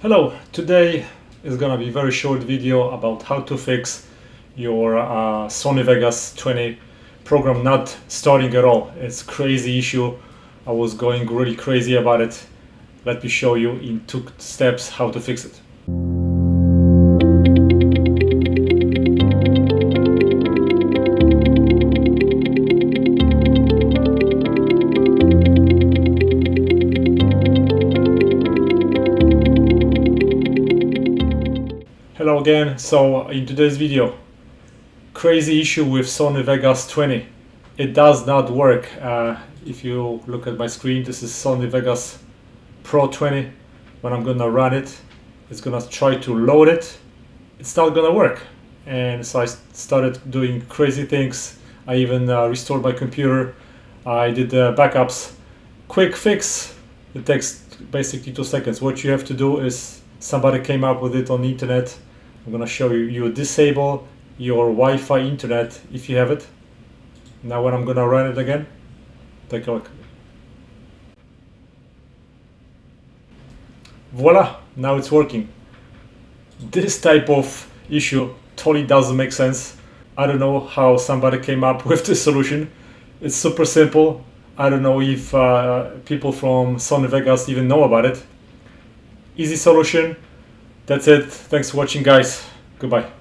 Hello, today is gonna be a very short video about how to fix your Sony Vegas 20 program not starting at all. It's crazy issue. I was going really crazy about it. Let me show you in 2 steps how to fix it. Hello again. So in today's video, crazy issue with Sony Vegas 20. It does not work. If you look at my screen, this is Sony Vegas Pro 20. When I'm gonna run it, it's gonna try to load it. It's not gonna work. And so I started doing crazy things. I even restored my computer. I did backups. Quick fix. It takes basically 2 seconds. What you have to do is somebody came up with it on the internet. I'm gonna show you. You disable your Wi-Fi internet if you have it. Now when I'm gonna run it again, take a look. Voila! Now it's working. This type of issue totally doesn't make sense. I don't know how somebody came up with this solution. It's super simple. I don't know if people from Sony Vegas even know about it. Easy solution. That's it. Thanks for watching, guys. Goodbye.